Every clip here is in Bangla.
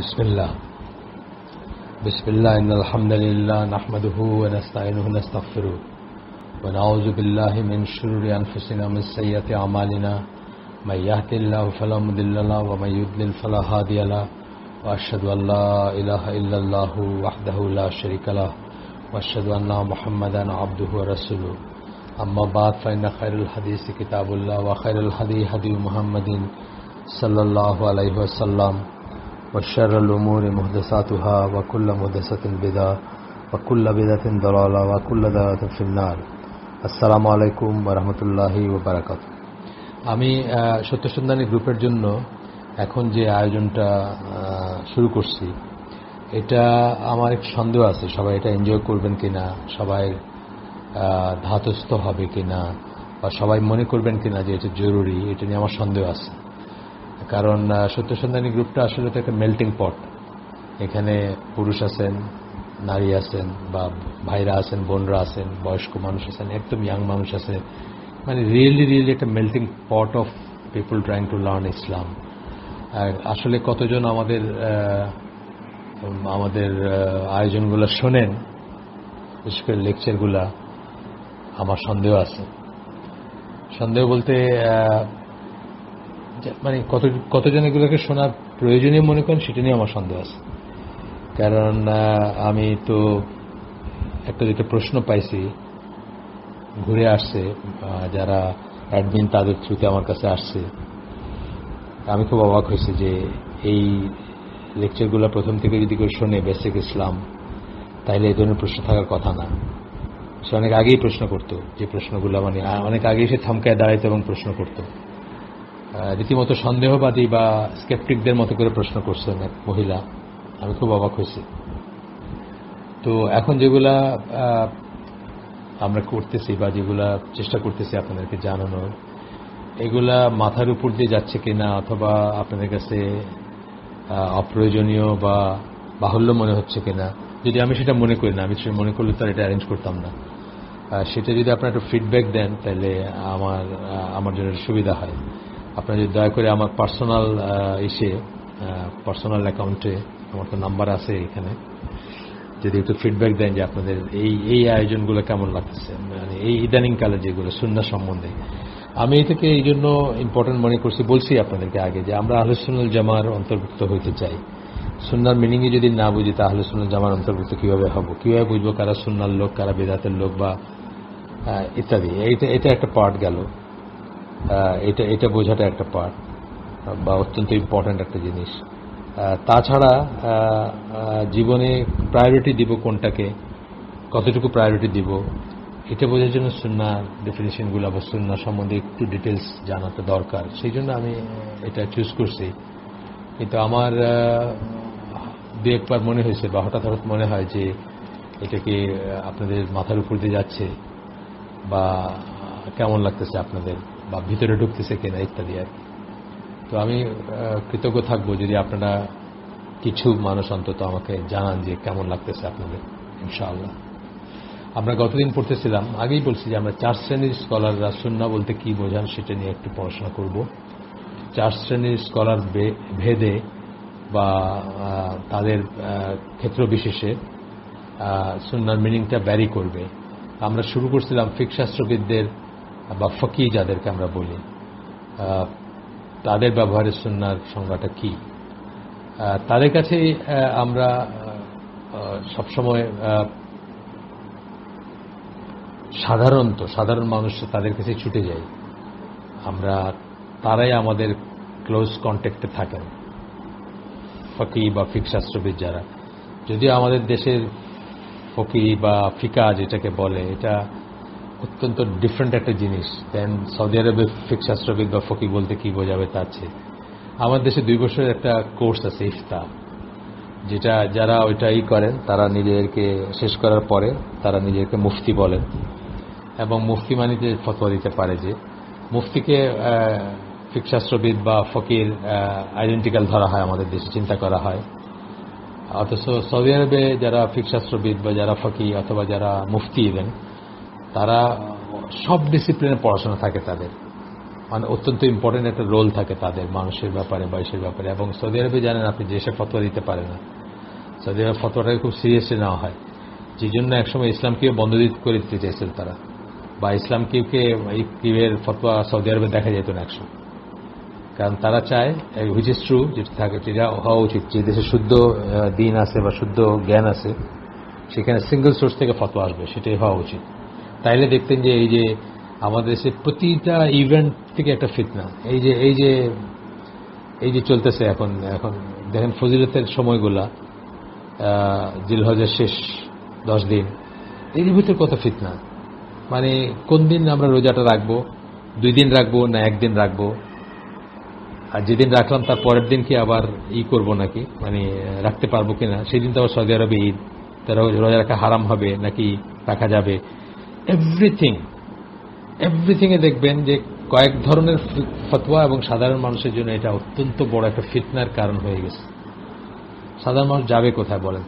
बिस्मिल्लाह बिस्मिल्लाह इन्नल हम्दुलिल्लाह नहमदुहु व नस्तईनुहु व नस्तगफिरुहु व नऊज़ु बिल्लाहि मिन शुरूरि अनफुसिना व मिन सय्यिआति अमालिना मन यहदिल्लाहु फला मुदिल्ल लहु व मन युद्लिल फला हादिय लहु व अशहदु अल्ला इलाहा इल्लल्लाहु वहदहु ला शरीका लहु व अशहदु अन्ना मुहम्मदन अब्दुहु व रसूलुहु अम्मा बाद फ़इन्न खैरुल हदीस किताबुल्लाह व खैरुल हदी हदी मुहम्मदिन सल्लल्लाहु अलैहि वसल्लम व शर्रुल उमूरि मुहदसातुहा व कुल्लु मुहदसातिन बिदअह व कुल्लु बिदअतिन दलाला व कुल्लु दलालातिन फिन्नार। আসসালামু আলাইকুম ওয়া রাহমাতুল্লাহি ওয়া বারাকাতুহু। আমি সত্য সন্ধানী গ্রুপের জন্য এখন যে আয়োজনটা শুরু করছি, এটা আমার এক সন্দেহ আছে সবাই এটা এনজয় করবেন কিনা, সবাই ধাতস্থ হবে কিনা, বা সবাই মনে করবেন কিনা যে এটা জরুরি, এটা নিয়ে আমার সন্দেহ আছে। কারণ সত্য সন্ধানী গ্রুপটা আসলে তো একটা মেল্টিং পট। এখানে পুরুষ আছেন, নারী আছেন, বা ভাইরা আছেন, বোনরা আছেন, বয়স্ক মানুষ আছেন, একদম ইয়াং মানুষ আছে। মানে রিয়েলি একটা melting pot of people trying to learn Islam. আসলে কতজন আমাদের আয়োজনগুলো শোনেন, বিশেষ করে লেকচারগুলা, আমার সন্দেহ আছে। সন্দেহ বলতে মানে কতজন এগুলোকে শোনার প্রয়োজনীয় মনে করেন সেটা নিয়ে আমার সন্দেহ আছে। কারণ আমি তো একটা দুটো প্রশ্ন পাইছি, ঘুরে আসছে, যারা অ্যাডমিন তাদের থ্রুতে আমার কাছে আসছে। আমি খুব অবাক হয়েছি যে এই লেকচারগুলো প্রথম থেকে যদি কেউ শোনে বেসিক ইসলাম, তাহলে এই ধরনের প্রশ্ন থাকার কথা না। সে অনেক আগেই প্রশ্ন করতো, যে প্রশ্নগুলো মানে অনেক আগেই সে থমকায় দাঁড়াইতো এবং প্রশ্ন করতো। রীতিমতো সন্দেহবাদী বা স্কেপটিকদের মতো করে প্রশ্ন করছেন এক মহিলা। আমি খুব অবাক হয়েছি। তো এখন যেগুলা আমরা করতেছি বা যেগুলা চেষ্টা করতেছি আপনাদেরকে জানানোর, এগুলা মাথার উপর দিয়ে যাচ্ছে কিনা, অথবা আপনাদের কাছে অপ্রয়োজনীয় বা বাহুল্য মনে হচ্ছে কিনা, যদি আমি সেটা মনে করি না, আমি সেটা মনে করলে তো এটা অ্যারেঞ্জ করতাম না। সেটা যদি আপনারা একটু ফিডব্যাক দেন, তাহলে আমার জন্য সুবিধা হয়। আপনারা যদি দয়া করে আমার পার্সোনাল অ্যাকাউন্টে, আমার তো নাম্বার আছে এখানে, যদি একটু ফিডব্যাক দেন যে আপনাদের এই আয়োজনগুলো কেমন লাগতেছে, মানে এই ইদানিংকালে যেগুলো সুন্নাহ সম্বন্ধে। আমি এটাকে এই জন্য ইম্পর্টেন্ট মনে করছি, বলছি আপনাদেরকে আগে, যে আমরা আহলে সুন্নাহ জামার অন্তর্ভুক্ত হইতে চাই। সুন্নাহর মিনিংই যদি না বুঝি, তা আহলে সুন্নাহ জামার অন্তর্ভুক্ত কিভাবে হব, কিভাবে বুঝবো কারা সুন্নাহর লোক, কারা বেদাতের লোক, বা ইত্যাদি। এটা একটা পার্ট গেল। এটা বোঝাটা একটা পার্ট, বা অত্যন্ত ইম্পর্ট্যান্ট একটা জিনিস। তাছাড়া জীবনে প্রায়োরিটি দিব কোনটাকে, কতটুকু প্রায়োরিটি দিব, এটা বোঝার জন্য সুন্নাহ ডেফিনিশনগুলো বা সুন্নাহ সম্বন্ধে একটু ডিটেলস জানাতে দরকার। সেই জন্য আমি এটা চুজ করছি। কিন্তু আমার দু একবার মনে হয়েছে, বা হঠাৎ মনে হয় যে এটাকে আপনাদের মাথার উপর দিয়ে যাচ্ছে, বা কেমন লাগতেছে আপনাদের, বা ভিতরে ঢুকতেছে কিনা, ইত্যাদি আর কি। তো আমি কৃতজ্ঞ থাকবো যদি আপনারা কিছু মানুষ অন্তত আমাকে জানান যে কেমন লাগতেছে আপনাদের, ইনশাআল্লাহ। আমরা গতদিন পড়তেছিলাম, আগেই বলছি যে আমরা 4 শ্রেণীর স্কলাররা সুন্নাহ বলতে কি বোঝান সেটা নিয়ে একটু পড়াশোনা করব। 4 শ্রেণীর স্কলার ভেদে বা তাদের ক্ষেত্র বিশেষে সুন্নাহর মিনিংটা ভ্যারি করবে। আমরা শুরু করছিলাম ফিকহ শাস্ত্রবিদদের বা ফকি যাদেরকে আমরা বলি, তাদের ব্যবহারের সুন্নাহর সংজ্ঞাটা কি। তাদের কাছে আমরা সবসময় সাধারণ মানুষ তাদের কাছে ছুটে যাই। তারাই আমাদের ক্লোজ কন্ট্যাক্টে থাকেন, ফকি বা ফিকহ শাস্ত্রবিদ যারা। যদিও আমাদের দেশের ফকি বা ফিকা যেটাকে বলে, এটা অত্যন্ত ডিফারেন্ট একটা জিনিস দেন সৌদি আরবে ফিকহ শাস্ত্রবিদ বা ফকি বলতে কি বোঝাবে তার চেয়ে। আমার দেশে 2 বছরের একটা কোর্স আছে ইফতা, যেটা যারা ওইটাই করেন তারা নিজেদেরকে শেষ করার পরে তারা নিজেকে মুফতি বলেন, এবং মুফতি মানে যে ফতোয়া দিতে পারে, যে মুফতিকে ফিকহ শাস্ত্রবিদ বা ফকির আইডেন্টিক্যাল ধরা হয় আমাদের দেশে, চিন্তা করা হয়। অথচ সৌদি আরবে যারা ফিকহ শাস্ত্রবিদ বা যারা ফকি অথবা যারা মুফতি দেন, তারা সব ডিসিপ্লিনে পড়াশোনা থাকে তাদের। মানে অত্যন্ত ইম্পর্টেন্ট একটা রোল থাকে তাদের মানুষের ব্যাপারে, বয়সের ব্যাপারে। এবং সৌদি আরবে জানেন আপনি দেশে ফতোয়া দিতে পারে না, সৌদি আরবে ফতোয়াটাকে খুব সিরিয়াসলি নেওয়া হয়, যে জন্য একসময় ইসলামকেও বন্ধ করে দিতে চাইছিল তারা, বা ইসলামকে এই কিবের ফতোয়া সৌদি আরবে দেখা যেত না একসময়। কারণ তারা চায়, হুইচ ইজ ট্রু, যেটা থাকে যেটা হওয়া উচিত, যে দেশে শুদ্ধ দিন আছে বা শুদ্ধ জ্ঞান আছে সেখানে সিঙ্গেল সোর্স থেকে ফতোয়া আসবে, সেটাই হওয়া উচিত। তাইলে দেখতেন যে এই যে আমাদের দেশে প্রতিটা ইভেন্ট থেকে একটা ফিতনা, এই যে চলতেছে এখন এখন দেখেন ফজিলতের সময়গুলা, জিলহজের শেষ 10 দিন, এর ভিতরে কত ফিতনা। মানে কোন দিন আমরা রোজাটা রাখবো, 2 দিন রাখবো না 1 দিন রাখবো, আর যেদিন রাখলাম তার পরের দিন কি আবার করব নাকি, মানে রাখতে পারবো কিনা, সেই দিন তো আবার সৌদি আরবে ঈদ, তারা রোজা রাখা হারাম হবে নাকি রাখা যাবে, এভরিথিং এ দেখবেন যে কয়েক ধরনের ফতোয়া, এবং সাধারণ মানুষের জন্য এটা অত্যন্ত বড় একটা ফিতনার কারণ হয়ে গেছে। সাধারণ মানুষ যাবে কোথায় বলেন?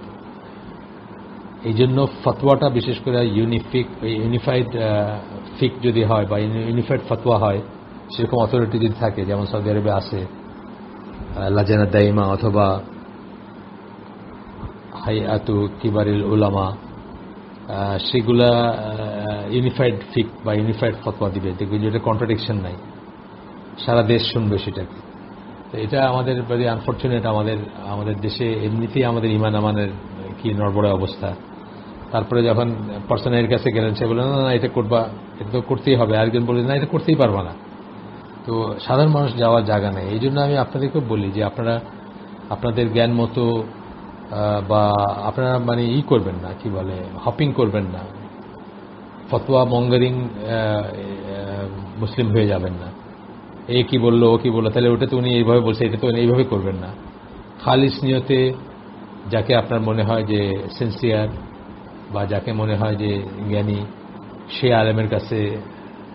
এই জন্য ফতোয়াটা বিশেষ করে ইউনিফাইড ফিক যদি হয় বা ইউনিফাইড ফতোয়া হয়, সেরকম অথরিটি যদি থাকে, যেমন সৌদি আরবে আছে লাজনা দাইমা অথবা হাইয়াতু কিবারিল উলামা, সেগুলা ইউনিফাইড ফিক বা ইউনিফাইড ফতোয়া দিবে, দেখবেন যেটা কন্ট্রাডিকশন নাই, সারা দেশ শুনবে সেটাকে। তো এটা আমাদের ভেরি আনফর্চুনেট। আমাদের দেশে এমনিতেই আমাদের ইমান আমানের কি নড়বড়ে অবস্থা। তারপরে যখন পার্সনের কাছে গেলেন, সে বললেন না এটা করবা, এটা তো করতেই হবে, আরেকজন বললেন না এটা করতেই পারবা না। তো সাধারণ মানুষ যাওয়ার জায়গা নেই। এই জন্য আমি আপনাদেরকে বলি যে আপনারা আপনাদের জ্ঞান মতো বা আপনারা মানে করবেন না, কি বলে, হপিং করবেন না, ফতোয়া মঙ্গারিং মুসলিম হয়ে যাবেন না। এ কি বললো, ও কি বললো, তাহলে ওটা তো উনি এইভাবে বলছে, এটা তো এইভাবে করবেন না। খালিস নিয়তে যাকে আপনার মনে হয় যে সিনসিয়ার বা যাকে মনে হয় যে জ্ঞানী, সে আলেমের কাছে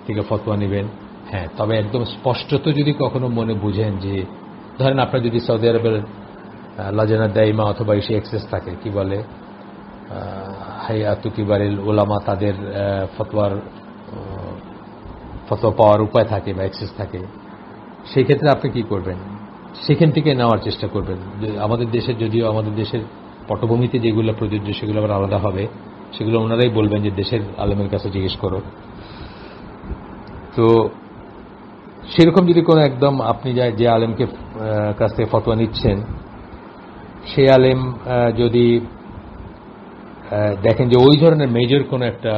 থেকে ফতোয়া নেবেন। হ্যাঁ, তবে একদম স্পষ্টত যদি কখনো মনে বুঝেন যে, ধরেন আপনার যদি সৌদি আরবের লাজনা দাইমা অথবা ইসে এক্সেস থাকে, কি বলে হাইয়াতু কিবারিল উলামা, তাদের ফতোয়া পাওয়ার উপায় থাকে বা অ্যাক্সেস থাকে, সেই ক্ষেত্রে আপনি কি করবেন? সেখান থেকে নেওয়ার চেষ্টা করবেন। আমাদের দেশের, যদিও আমাদের দেশের পটভূমিতে যেগুলো প্রযোজ্য সেগুলো আবার আলাদা হবে, সেগুলো ওনারাই বলবেন যে দেশের আলেমের কাছে জিজ্ঞেস করো। তো সেরকম যদি কোনো একদম আপনি যে আলেমকে কাছ থেকে ফতোয়া নিচ্ছেন, সেই আলেম যদি দেখেন যে ওই ধরনের মেজর কোনো একটা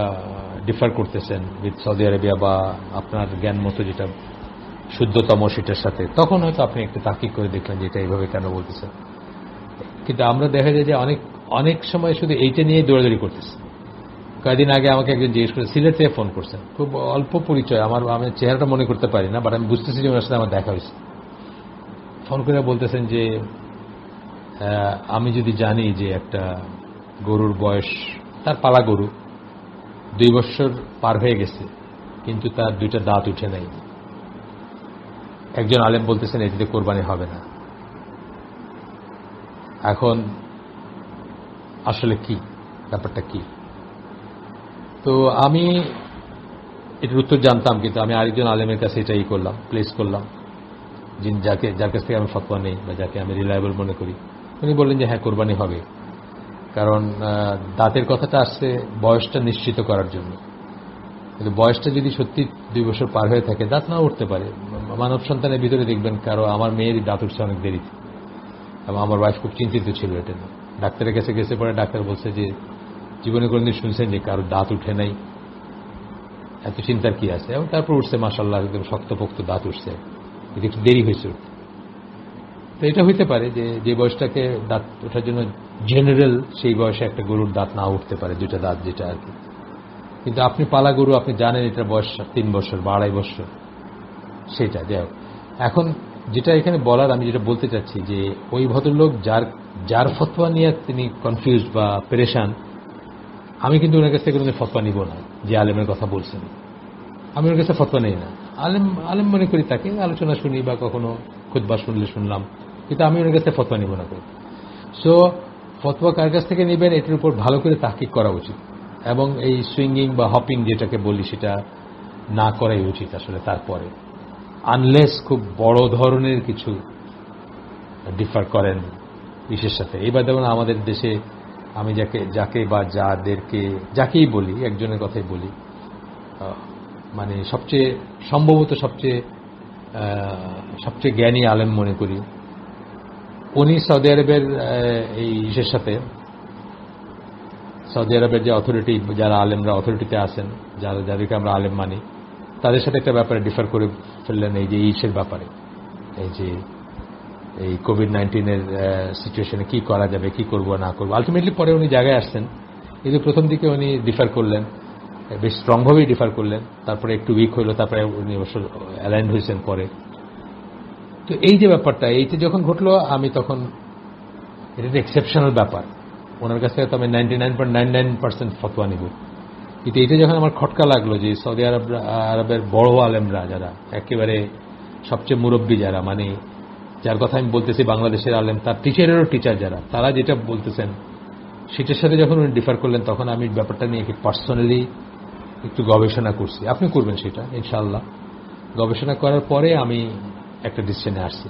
ডিফার করতেছেন উইথ সৌদি আরবিয়া বা আপনার জ্ঞান মতো যেটা শুদ্ধতম সেটার সাথে, তখন হয়তো আপনি একটু তাকিক করে দেখলেন যে এটা এইভাবে কেন বলতেছেন। কিন্তু আমরা দেখা যায় যে অনেক সময় শুধু এইটা নিয়ে দৌড়াদৌড়ি করতেছে। কয়েকদিন আগে আমাকে একজন জিজ্ঞেস করে, সিলেট থেকে ফোন করছেন, খুব অল্প পরিচয়, আমি চেহারাটা মনে করতে পারি না, বাট আমি বুঝতেছি যে ওনার সাথে আমার দেখা হয়েছে। ফোন করে বলতেছেন যে আমি যদি জানি যে একটা গরুর বয়স, তার পালা গরু 2 বছর পার হয়ে গেছে কিন্তু তার 2টা দাঁত উঠে নাই, একজন আলেম বলতেছেন এটিতে কোরবানি হবে না। এখন আসলে কি ব্যাপারটা কি? তো আমি এটার উত্তর জানতাম, কিন্তু আমি আরেকজন আলেমের কাছে এটাই করলাম, প্লেস করলাম, যার কাছ থেকে আমি ফতোয়া নেই বা যাকে আমি রিলায়েবল মনে করি। উনি বললেন যে হ্যাঁ, কোরবানি হবে, কারণ দাঁতের কথাটা আসছে বয়সটা নিশ্চিত করার জন্য। কিন্তু বয়সটা যদি সত্যি 2 বছর পার হয়ে থাকে, দাঁত না উঠতে পারে। মানব সন্তানের ভিতরে দেখবেন কারো, আমার মেয়েরই দাঁত উঠছে অনেক দেরিতে, এবং আমার ওয়াইফ খুব চিন্তিত ছিল এটা নিয়ে। ডাক্তারের কাছে গেছে, পরে ডাক্তার বলছে যে জীবনে কোনদিন শুনছেন যে কারো দাঁত উঠে নাই, এত চিন্তার কি আছে? এবং তারপর উঠছে, মাশাআল্লাহ, একদম শক্তপোক্ত দাঁত উঠছে, কিন্তু একটু দেরি হয়েছে উঠতে। তো এটা হইতে পারে যে বয়সটাকে দাঁত ওঠার জন্য জেনারেল, সেই বয়সে একটা গরুর দাঁত না উঠতে পারে, 2টা দাঁত যেটা আর কি। কিন্তু আপনি পালা গরু, আপনি জানেন এটার বয়স 3 বছর বা 2.5 বছর, সেটা যাই হোক। এখন যেটা এখানে বলার, আমি যেটা বলতে চাচ্ছি যে ওই ভদ্রলোক যার ফতোয়া নিয়ে তিনি কনফিউজ বা পেরেশান, আমি কিন্তু ওনার কাছ থেকে কোনো ফতোয়া নিব না। যে আলেমের কথা বলছেন, আমি ওর কাছে ফতোয়া নেই না। আলেম মনে করি তাকে আলোচনা শুনি বা কখনো খুতবা শুনলে শুনলাম, কিন্তু আমি ওনার কাছে ফতোয়া নিব না। সো ফতোয়া কার কাছ থেকে নেবেন এটার উপর ভালো করে তাহকিক করা উচিত, এবং এই সুইঙ্গিং বা হপিং যেটাকে বলি সেটা না করাই উচিত আসলে। তারপরে আনলেস খুব বড় ধরনের কিছু ডিফার করেন ইসের সাথে। এইবার দেখুন আমাদের দেশে আমি যাকে বা যাকেই বলি, একজনের কথাই বলি, মানে সম্ভবত সবচেয়ে জ্ঞানী আলেম মনে করি, উনি সৌদি আরবের এই ইসের সাথে, সৌদি আরবের যে অথরিটি, যারা আলেমরা অথরিটিতে আছেন, যাদেরকে আমরা আলেম মানি, তাদের সাথে একটা ব্যাপারে ডিফার করে ফেললেন এই যে ইসের ব্যাপারে, এই যে এই কোভিড-19 সিচুয়েশনে কি করা যাবে, কি করবো না করবো। আলটিমেটলি পরে উনি জায়গায় আসছেন, এই যে প্রথম দিকে উনি ডিফার করলেন, বেশ স্ট্রংভাবেই ডিফার করলেন, তারপরে একটু উইক হইল, তারপরে উনি অবশ্য অ্যালাইন্ড হয়েছেন পরে। তো এই যে ব্যাপারটা, এইটা যখন ঘটলো, আমি তখন এটা একটা এক্সেপশনাল ব্যাপার, ওনার কাছ থেকে তো আমি 99.99% ফতোয়া নিব, কিন্তু এটা যখন আমার খটকা লাগলো যে সৌদি আরবের বড় আলেমরা, যারা একেবারে সবচেয়ে মুরব্বী, যারা মানে যার কথা আমি বলতেছি বাংলাদেশের আলেম, তার টিচারেরও টিচার যারা, তারা যেটা বলতেছেন সেটার সাথে যখন উনি ডিফার করলেন, তখন আমি ব্যাপারটা নিয়ে পার্সোনালি একটু গবেষণা করছি। আপনি করবেন সেটা ইনশাআল্লাহ। গবেষণা করার পরে আমি একটা ডিসিশনে আসছি,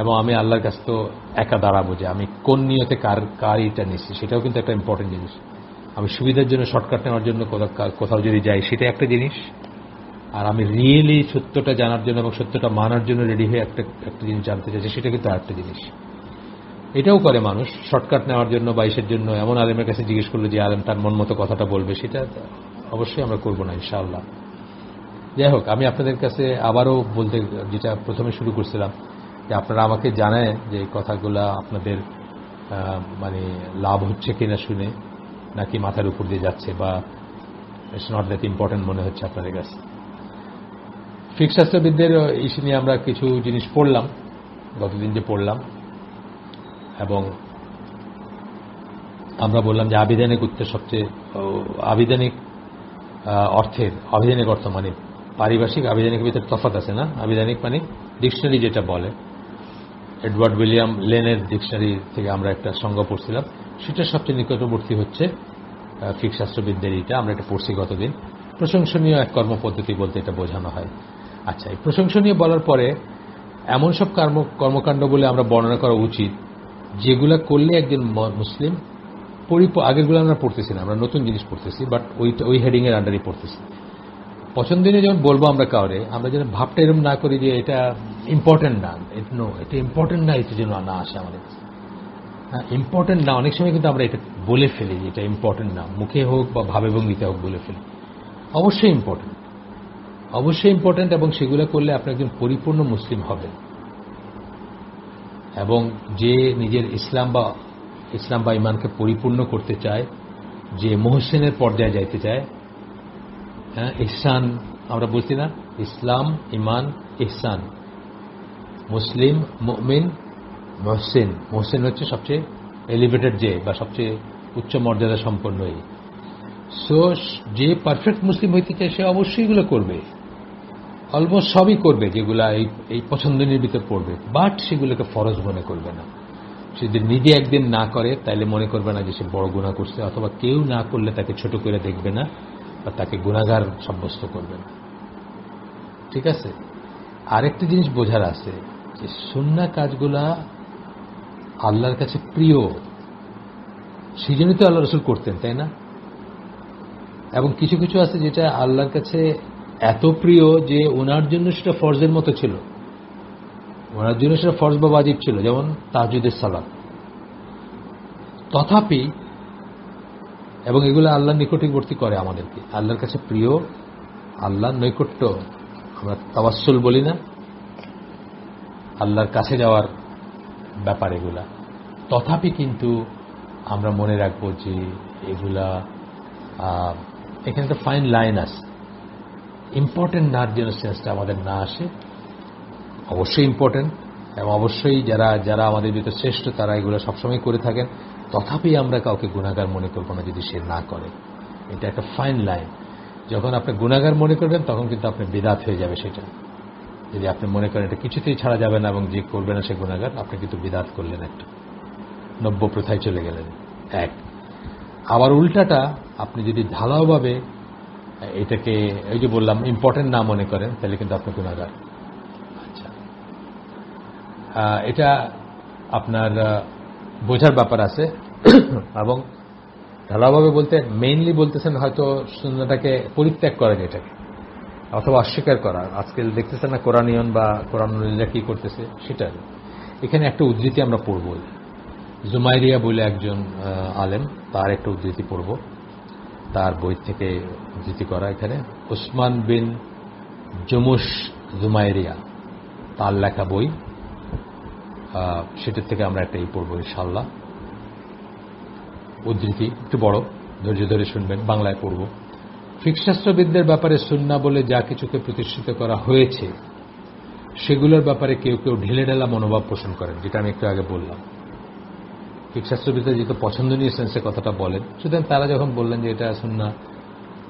এবং আমি আল্লাহর কাছে তো একা দাঁড়াবো যে আমি কোন নিয়তে কার এটা নিচ্ছি, সেটাও কিন্তু একটা ইম্পর্টেন্ট জিনিস। আমি সুবিধার জন্য, শর্টকাট নেওয়ার জন্য কোথাও যদি যাই, সেটা একটা জিনিস, আর আমি রিয়েলি সত্যটা জানার জন্য এবং সত্যটা মানার জন্য রেডি হয়ে একটা জিনিস জানতে চাইছি, সেটা কিন্তু আরেকটা জিনিস। এটাও করে মানুষ শর্টকাট নেওয়ার জন্য, বাইশের জন্য এমন আলেমের কাছে জিজ্ঞেস করলো যে আলেম তার মন মতো কথাটা বলবে, সেটা অবশ্যই আমরা করবো না ইনশাআল্লাহ। যাই হোক, আমি আপনাদের কাছে আবারও বলতে, যেটা প্রথমে শুরু করছিলাম, যে আপনারা আমাকে জানায় যে এই কথাগুলা আপনাদের মানে লাভ হচ্ছে কিনা শুনে, নাকি মাথার উপর দিয়ে যাচ্ছে, বা ইটস নট দ্যাট ইম্পর্টেন্ট মনে হচ্ছে আপনাদের কাছে। ফিকহ শাস্ত্রবিদদের ইস্যু নিয়ে আমরা কিছু জিনিস পড়লাম, গতদিন যে পড়লাম, এবং আমরা বললাম যে আবিধানিক উত্তর সবচেয়ে, আবিধানিক অর্থ মানে পারিভাষিক আবিধানিকের ভিতরে তফাৎ আছে না। আবিধানিক মানে ডিকশনারি যেটা বলে, এডওয়ার্ড উইলিয়াম লেনের ডিকশনারি থেকে আমরা একটা সংজ্ঞা পড়ছিলাম, সেটা সবচেয়ে নিকটবর্তী হচ্ছে ফিকহ শাস্ত্রবিদদের এটা। আমরা এটা পড়ছি গতদিন। প্রশংসনীয় এক কর্মপদ্ধতি বলতে এটা বোঝানো হয়। আচ্ছা, এই প্রশংসনীয় বলার পরে এমন সব কর্মকাণ্ড বলে আমরা বর্ণনা করা উচিত যেগুলা করলে একজন মুসলিম আগেরগুলো আমরা পড়তেছি না, আমরা নতুন জিনিস পড়তেছি, বাট ওই হেডিং এর আন্ডারই পড়তেছি। পছন্দের যখন বলবো আমরা কাউরে, আমরা যেন ভাবটা এরকম না করি যে এটা ইম্পর্টেন্ট না, এটা ইম্পর্টেন্ট না, এটা যেন না আসে আমাদের কাছে। হ্যাঁ, ইম্পর্টেন্ট না, অনেক সময় কিন্তু আমরা এটা বলে ফেলি যে এটা ইম্পর্টেন্ট না, মুখে হোক বা ভাবে ভঙ্গিতে হোক বলে ফেলি। অবশ্যই ইম্পর্টেন্ট, অবশ্যই ইম্পর্টেন্ট, এবং সেগুলো করলে আপনি একজন পরিপূর্ণ মুসলিম হবেন। এবং যে নিজের ইসলাম বা ইমানকে পরিপূর্ণ করতে চায়, যে মুহসিনের পর্যায়ে যাইতে চায়, হ্যাঁ, ইহসান আমরা বলছি না, ইসলাম, ইমান, ইহসান, মুসলিম, মুমিন, মুহসিন। মুহসিন হচ্ছে সবচেয়ে এলিভেটেড বা সবচেয়ে উচ্চ মর্যাদা সম্পন্ন। সো যে পারফেক্ট মুসলিম হইতে চায় সে অবশ্যই এগুলো করবে, অলমোস্ট সবই করবে যেগুলা এই পছন্দনীয় ভিতর পড়বে, বাট সেগুলোকে ফরজ মনে করবে না। সে যদি নিজে একদিন না করে তাহলে মনে করবে না যে সে বড় গুনাহ করছে, অথবা কেউ না করলে তাকে ছোট করে দেখবে না বা তাকে গুনাহগার সাব্যস্ত করবে না। ঠিক আছে? আরেকটা জিনিস বোঝার আছে যে সুন্নাহ কাজগুলা আল্লাহর কাছে প্রিয়, সেই জন্যই তো আল্লাহ রাসূল করতেন, তাই না? এবং কিছু কিছু আছে যেটা আল্লাহর কাছে এত প্রিয় যে ওনার জন্য সেটা ফরজের মতো ছিল, ওনার জন্য সেটা ফরজ বা ওয়াজিব ছিল, যেমন তাহাজ্জুদের সালাত। তথাপি, এবং এগুলো আল্লাহর নিকটবর্তী করে আমাদেরকে, আল্লাহর কাছে প্রিয়, আল্লাহর নৈকট্য, আমরা তাওয়াসসুল বলি না, আল্লাহর কাছে যাওয়ার ব্যাপার এগুলা। তথাপি কিন্তু আমরা মনে রাখবো যে এগুলা, এখানে একটা ফাইন লাইন আছে, ইম্পর্টেন্ট নার যেন সেন্সটা আমাদের না আসে। অবশ্যই ইম্পর্টেন্ট, এবং অবশ্যই যারা আমাদের ভিতরে শ্রেষ্ঠ তারা এগুলো সবসময় করে থাকেন, তথাপি আমরা কাউকে গুনাহগার মনে করবো না যদি সে না করে। এটা একটা ফাইন লাইন। যখন আপনি গুনাহগার মনে করবেন তখন কিন্তু আপনি বিদআত হয়ে যাবে সেটা। যদি আপনি মনে করেন এটা কিছুতেই ছাড়া যাবে না এবং যে করবে না সে গুনাহগার, আপনি কিন্তু বিদআত করলেন, একটা নব্য প্রথায় চলে গেলেন। এক, আবার উল্টাটা, আপনি যদি ঢালাওভাবে এটাকে, ওই যে বললাম, ইম্পর্টেন্ট না মনে করেন, তাহলে কিন্তু আপনি গুনাহগার। এটা আপনার বোঝার ব্যাপার আছে। এবং ঢালাওভাবে বলতে মেইনলি বলতেছেন হয়তো সুন্নাহটাকে পরিত্যাগ করা, যেটাকে অথবা অস্বীকার করা। আজকে দেখতেছেন না কোরআনিয়ন বা কোরআনুল্লাহ কি করতেছে সেটা। এখানে একটা উদ্ধৃতি আমরা পড়ব, জুমাইরিয়া বলে একজন আলেম, তার একটা উদ্ধৃতি পড়ব, তার বই থেকে উদ্ধৃতি করা। এখানে উসমান বিন জুমুশ জুমাইরিয়া, তার লেখা বই, সেটার থেকে আমরা একটা পড়ব ইনশাআল্লাহ। উদ্ধৃতি একটু বড়, ধৈর্য ধরে শুনবেন, বাংলায় পড়ব। ফিকশাস্ত্রবিদদের ব্যাপারে সুন্নাহ বলে যা কিছুকে প্রতিষ্ঠিত করা হয়েছে সেগুলোর ব্যাপারে কেউ কেউ ঢিলেঢালা মনোভাব পোষণ করেন, যেটা আমি একটু আগে বললাম। ফিকশাস্ত্রবিদরা যেহেতু পছন্দনীয় সেন্সে কথাটা বলেন, সুতরাং তারা যখন বললেন যে এটা সুন্নাহ,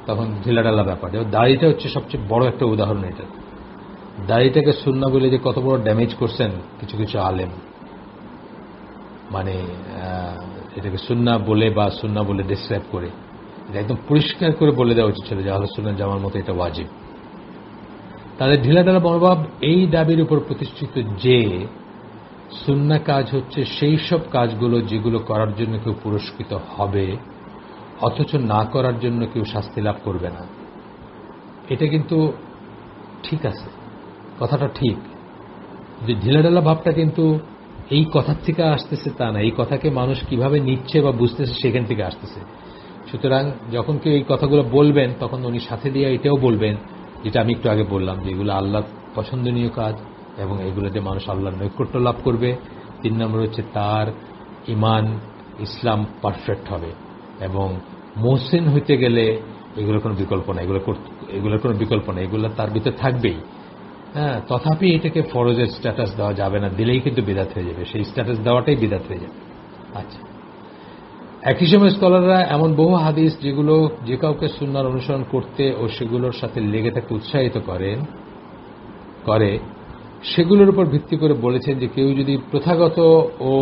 তখন ঢিলাঢালা ব্যাপার। দাড়িটা হচ্ছে সবচেয়ে বড় একটা উদাহরণ। এটা দাড়িটাকে সুন্নাহ বলে যে কত বড় ড্যামেজ করছেন কিছু কিছু আলেম, মানে এটাকে সুন্নাহ বলে বা সুন্নাহ বলে ডিসক্রাইব করে এটা একদম পরিষ্কার করে বলে দেওয়া উচিত ছিল যে আহলে সুন্নাহ জামার মতো এটা ওয়াজিব। তাদের ঢিলাঢালা মনোভাব এই দাবির উপর প্রতিষ্ঠিত যে সুন্নাহ কাজ হচ্ছে সেই সব কাজগুলো যেগুলো করার জন্য কেউ পুরস্কৃত হবে, অথচ না করার জন্য কেউ শাস্তি লাভ করবে না। এটা কিন্তু ঠিক আছে, কথাটা ঠিক, যে ঢিলাঢালা ভাবটা কিন্তু এই কথার থেকে আসতেছে তা না, এই কথাকে মানুষ কিভাবে নিচ্ছে বা বুঝতেছে সেখান থেকে আসতেছে। সুতরাং যখন কেউ এই কথাগুলো বলবেন, তখন উনি সাথে দিয়ে এটাও বলবেন, যেটা আমি একটু আগে বললাম, যে এগুলো আল্লাহর পছন্দনীয় কাজ এবং এগুলোতে মানুষ আল্লাহর নৈকট্য লাভ করবে। 3 নম্বর হচ্ছে তার ইমান ইসলাম পারফেক্ট হবে, এবং মুহসিন হইতে গেলে এগুলোর কোনো বিকল্প না, এগুলোর কোনো বিকল্প না, এগুলো তার ভিতরে থাকবেই। হ্যাঁ, তথাপি এটাকে ফরজের স্ট্যাটাস দেওয়া যাবে না, দিলেই কিন্তু বিদআত হয়ে যাবে, সেই স্ট্যাটাস দেওয়াটাই বিদআত হয়ে যাবে। আচ্ছা, একই সময় স্কলাররা এমন বহু হাদিস যেগুলো যে কাউকে সুন্নাহর অনুসরণ করতে ও সেগুলোর সাথে লেগে থাকতে উৎসাহিত করে সেগুলোর উপর ভিত্তি করে বলেছেন যে কেউ যদি প্রথাগত ও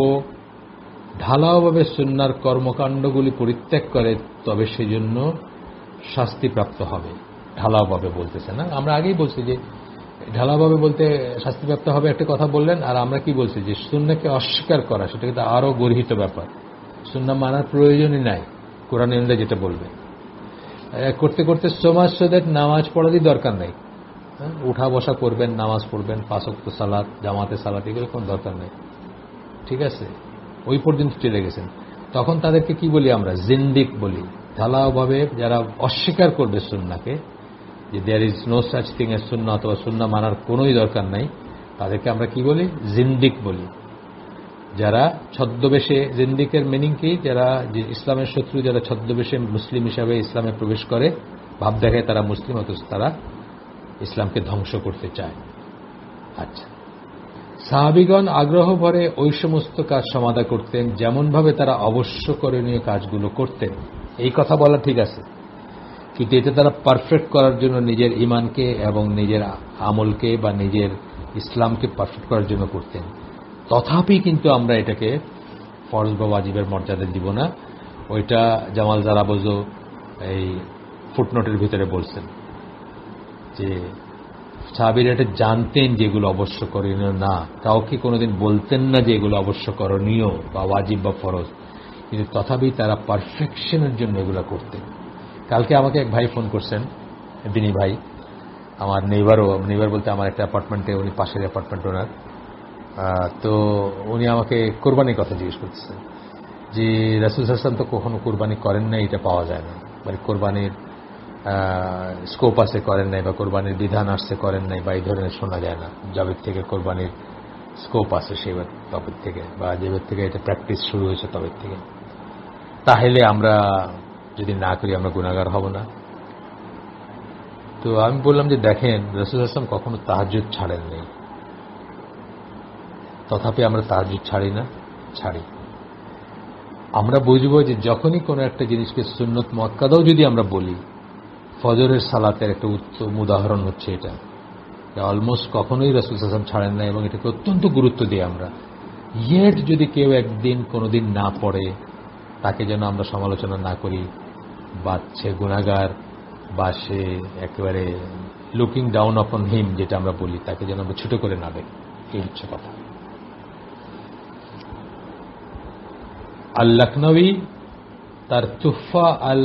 ঢালাওভাবে সুন্নাহর কর্মকাণ্ডগুলি পরিত্যাগ করে তবে সেজন্য শাস্তিপ্রাপ্ত হবে। ঢালাওভাবে বলতেছে না, আমরা আগেই বলছি যে ঢালাওভাবে বলতে শাস্তিপ্রাপ্ত হবে একটা কথা বললেন, আর আমরা কি বলছি যে সুন্নাহকে অস্বীকার করা সেটা কিন্তু আরো গর্হিত ব্যাপার। সুন্নাহ মানার প্রয়োজনই নাই, কোরআন যেটা বলবে করতে করতে সমাজ সদের নামাজ পড়ারই দরকার নাই। উঠা বসা করবেন, নামাজ পড়বেন, 5 ওয়াক্ত সালাত, জামাতে সালাত, এগুলো কোনো দরকার নেই। ঠিক আছে, ওই পর্যন্ত চলে গেছেন। তখন তাদেরকে কি বলি আমরা? জিন্দিক বলি। ঢালাওভাবে যারা অস্বীকার করবে সুন্নাহকে, যে there is no such thing as সুন্নাহ, অথবা সুন্নাহ মানার কোনোই দরকার নাই, তাদেরকে আমরা কি বলি? জিন্দিক বলি। যারা ছদ্মবেশে, জিন্দিকের মিনিং কি? যারা ইসলামের শত্রু, যারা ছদ্মবেশে মুসলিম হিসাবে ইসলামে প্রবেশ করে, ভাব দেখায় তারা মুসলিম, অথচ তারা ইসলামকে ধ্বংস করতে চায়। আচ্ছা, সাহাবীগণ আগ্রহ ভরে ওই সমস্ত কাজ সমাধা করতেন যেমনভাবে তারা অবশ্য করণীয় কাজগুলো করতেন। এই কথা বলা ঠিক আছে, কিন্তু এটা তারা পারফেক্ট করার জন্য নিজের ইমানকে এবং নিজের আমলকে বা নিজের ইসলামকে পারফেক্ট করার জন্য করতেন। তথাপি কিন্তু আমরা এটাকে ফরজ বা ওয়াজিবের মর্যাদা দিব না। ওইটা জামাল জারাবজো এই ফুটনোটের ভিতরে বলছেন যে সাহাবীরা এটা জানতেন যে এগুলো অবশ্য করণীয় না, কাউকে কোনোদিন বলতেন না যে এগুলো অবশ্য করণীয় বা ওয়াজিব বা ফরজ, কিন্তু তথাপি তারা পারফেকশনের জন্য এগুলো করতেন। কালকে আমাকে এক ভাই ফোন করছেন, বিনি ভাই, আমার নেইবার বলতে আমার একটা অ্যাপার্টমেন্টে, উনি পাশের অ্যাপার্টমেন্ট ওনার। তো উনি আমাকে কোরবানির কথা জিজ্ঞেস করতেছেন যে রাসূল সাল্লাল্লাহু আলাইহি ওয়াসাল্লাম তো কখনো কোরবানি করেন নাই, এটা পাওয়া যায় না, মানে কোরবানির স্কোপ আছে করেন নাই, বা কোরবানির বিধান আসছে করেন নাই, বা এই ধরনের শোনা যায় না। যাবের থেকে কোরবানির স্কোপ আছে সেই টপিক থেকে, বা যেবার থেকে এটা প্র্যাকটিস শুরু হয়েছে তবের থেকে, তাহলে আমরা যদি না করি আমরা গুনাহগার হব না? তো আমি বললাম যে দেখেন, রাসূল সাল্লাল্লাহু আলাইহি ওয়াসাল্লাম কখনো তাহাজ্জুদ ছাড়েন নাই, তথাপি আমরা তাহাজ্জুদ ছাড়ি। আমরা বুঝবো যে যখনই কোনো একটা জিনিসকে সুন্নত মুআক্কাদাও যদি আমরা বলি, ফজরের সালাতের একটা উত্তম উদাহরণ হচ্ছে এটা, অলমোস্ট কখনোই রাসূল সাল্লাল্লাহু আলাইহি ওয়াসাল্লাম ছাড়েন না, এবং এটাকে অত্যন্ত গুরুত্ব দিই আমরা। ইয়েট যদি কেউ একদিন কোনোদিন না পড়ে, তাকে যেন আমরা সমালোচনা না করি, বা সে গুনাহগার, বা সে একেবারে লুকিং ডাউন অপন হিম যেটা আমরা বলি, তাকে যেন আমরা ছোট করে না দেখি। এই হচ্ছে কথা। আল লখনউই তার তুহফা আল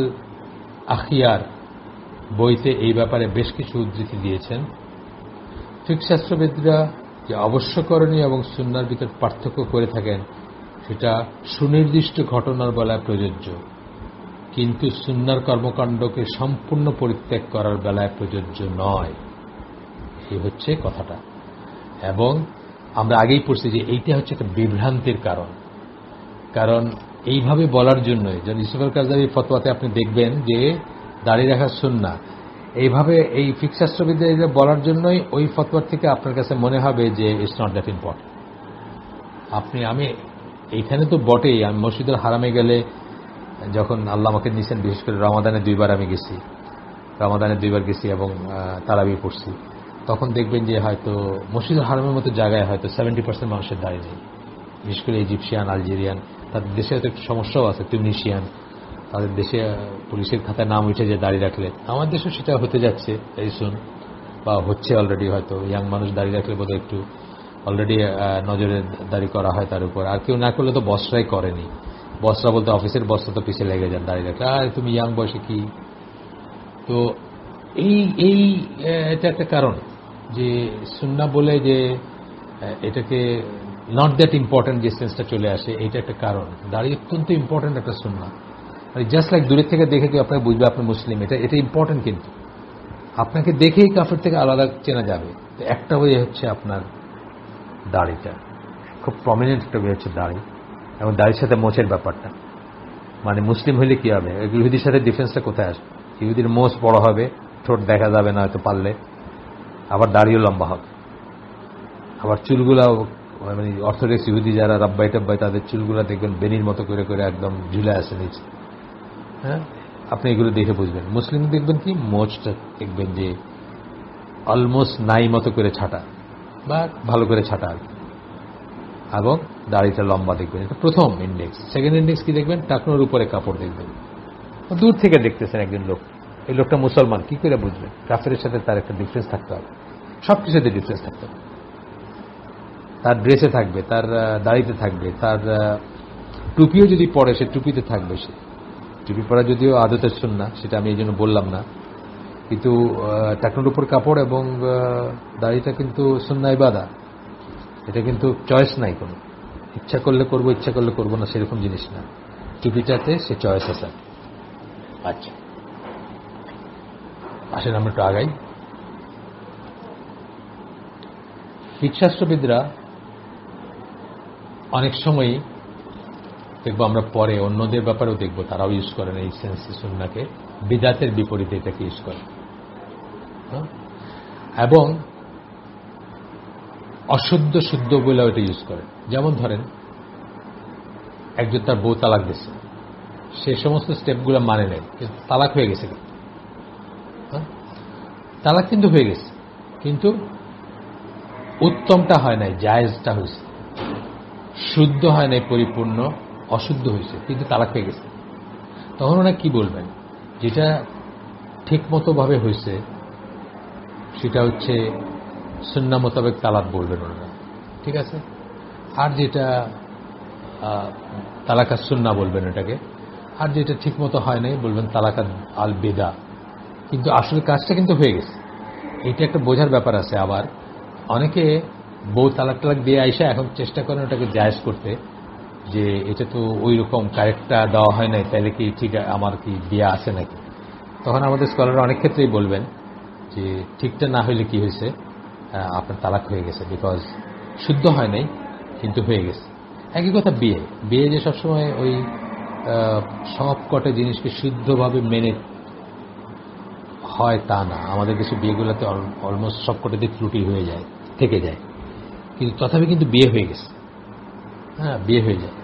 আখিয়ার বইতে এই ব্যাপারে বেশ কিছু উদ্ধৃতি দিয়েছেন। ফিকহ শাস্ত্রবিদরা যে অবশ্যকরণীয় এবং সুন্নাহর ভিতর পার্থক্য করে থাকেন সেটা সুনির্দিষ্ট ঘটনার বেলায় প্রযোজ্য, কিন্তু সুন্নাহর কর্মকাণ্ডকে সম্পূর্ণ পরিত্যাগ করার বেলায় প্রযোজ্য নয়। এই হচ্ছে কথাটা। এবং আমরা আগেই পড়ছি যে এইটা হচ্ছে একটা বিভ্রান্তির কারণ। কারণ এইভাবে বলার জন্যই যেমন ইউসুফ আল কারজাভীর ফতোয়াতে আপনি দেখবেন যে দাড়ি রাখা সুন্নাহ, এইভাবে এই ফিকহ শাস্ত্রবিদরা বলার জন্যই ওই ফতোয়ার থেকে আপনার কাছে মনে হবে যে ইটস নট দ্যাট ইম্পর্টেন্ট। আমি এইখানে তো বটেই, আমি মসজিদুল হারামে গেলে যখন আল্লাহ আমাকে নিয়েছেন, বিশেষ করে রমাদানে 2 বার আমি গেছি, রমাদানে 2 বার গেছি এবং তারাবি পড়ছি, তখন দেখবেন যে হয়তো মসজিদুল হারামের মতো জায়গায় হয়তো 70% মানুষের দাড়ি নেই। বিশেষ করে ইজিপশিয়ান, আলজেরিয়ান, তাদের দেশে হয়তো একটু সমস্যাও আছে, তিউনিশিয়ান, তাদের দেশে পুলিশের খাতায় নাম উঠে যে দাড়ি রাখলে। আমার দেশেও সেটা হতে যাচ্ছে এই শুন, বা হচ্ছে অলরেডি। হয়তো ইয়াং মানুষ দাড়ি রাখলে বোধহয় একটু অলরেডি নজরে দাড়ি করা হয় তার উপর। আর কেউ না করলে তো বসরাই করেনি। বসরা বলতে অফিসের বসরা তো পিছিয়ে লেগে যান দাড়ি রাখলে, আর তুমি ইয়াং বয়সে কি। তো এটা একটা কারণ যে সুন্নাহ বলে যে এটাকে নট দ্যাট ইম্পর্টেন্ট যে সেন্সটা চলে আসে, এটা একটা কারণ। দাড়ি অত্যন্ত ইম্পর্টেন্ট একটা সুন্নাহ। জাস্ট লাইক দূরের থেকে দেখে কেউ আপনাকে বুঝবে আপনি মুসলিম, এটা ইম্পর্টেন্ট, কিন্তু আপনাকে দেখেই কাফের থেকে আলাদা চেনা যাবে। তো একটা ওয়ে হচ্ছে আপনার দাড়িটা, খুব প্রমিনেন্ট একটা ওয়ে হচ্ছে দাড়ি, এবং দাড়ির সাথে মোচের ব্যাপারটা। মানে মুসলিম হইলে কি হবে, ইহুদির সাথে ডিফারেন্সটা কোথায় আসবে? ইহুদির মোচ বড় হবে, ঠোঁট দেখা যাবে না হয়তো পারলে, আবার দাড়িও লম্বা হবে, আবার চুলগুলাও, মানে অর্থোডক্স ইহুদি যারা রাব্বাই টাব্বাই, তাদের চুলগুলা দেখবেন বেনির মতো করে করে একদম ঝুলে আসে নিচে। হ্যাঁ, আপনি এগুলো দেখে বুঝবেন। মুসলিম দেখবেন কি মোচটা দেখবেন যে অলমোস্ট নাই মতো করে ছাটা, বা ভালো করে ছাটা, এবং দাড়িটা লম্বা দেখবেন। এটা প্রথম ইন্ডেক্স। সেকেন্ড ইন্ডেক্স কি দেখবেন? টাকনোর উপরে কাপড় দেখবেন। দূর থেকে দেখতেছেন একজন লোক, এই লোকটা মুসলমান, কি করে বুঝবেন? কাফেরের সাথে তার একটা ডিফারেন্স থাকতে হবে, সব কিছুতে ডিফারেন্স থাকতে হবে। তার ড্রেসে থাকবে, তার দাড়িতে থাকবে, তার টুপিও যদি পরে সে টুপিতে থাকবে। সে টুপি পরা যদিও আদতের সুন্নাহ, সেটা আমি এই জন্য বললাম না, কিন্তু টাকনোর উপর কাপড় এবং দাড়িটা কিন্তু সুন্নাহ ইবাদা। এটা কিন্তু চয়েস নাই কোনো, ইচ্ছা করলে করবো, ইচ্ছা করলে করবো না, সেরকম জিনিস না। টুপিটাতে সে চয়েস আছে। আচ্ছা, আসেন আমরা একটু আগাই। ফিকহ শাস্ত্রবিদরা অনেক সময়ই দেখবো, আমরা পরে অন্যদের ব্যাপারেও দেখবো, তারাও ইউজ করেন এই সেন্সে সুন্নাহকে, বিদাতের বিপরীতে এটাকে ইউজ করেন, এবং অশুদ্ধ শুদ্ধ বলে এটা ইউজ করেন। যেমন ধরেন একজন তার বউ তালাক দিচ্ছে, সে সমস্ত স্টেপগুলো মানে নেই, তালাক হয়ে গেছে, তালাক কিন্তু হয়ে গেছে, কিন্তু উত্তমটা হয় নাই, জায়েজটা হয়েছে, শুদ্ধ হয় নাই পরিপূর্ণ, অশুদ্ধ হয়েছে, কিন্তু তালাক হয়ে গেছে। তখন ওরা কি বলবেন? যেটা ঠিক মতো ভাবে হয়েছে সেটা হচ্ছে সুন্নাহ মোতাবেক তালাক বলবেন ওনারা, ঠিক আছে। আর যেটা তালাকাত সুন্নাহ বলবেন এটাকে, আর যেটা ঠিক মতো হয় নাই বলবেন তালাকাত আল বিদা। কিন্তু আসলে কাজটা কিন্তু হয়ে গেছে, এটা একটা বোঝার ব্যাপার আছে। আবার অনেকে বউ তালাক টালাক দিয়ে আইসা এখন চেষ্টা করেন ওটাকে জায়েজ করতে, যে এটা তো ওই রকম কারেক্টটা দেওয়া হয় নাই, তাহলে কি ঠিক আমার কি বিয়ে আছে নাকি? তখন আমাদের স্কলাররা অনেক ক্ষেত্রেই বলবেন যে ঠিকটা না হইলে কি হয়েছে, আপনার তালাক হয়ে গেছে, বিকজ শুদ্ধ হয় নাই কিন্তু হয়ে গেছে। একই কথা বিয়ে, বিয়ে যে সবসময় ওই সব কটা জিনিসকে শুদ্ধভাবে মেনে হয় তা না। আমাদের দেশে বিয়েগুলোতে অলমোস্ট সব কটাতে ত্রুটি হয়ে যায়, থেকে যায়, কিন্তু তথাপি কিন্তু বিয়ে হয়ে গেছে। হ্যাঁ, বিয়ে হয়ে যায়।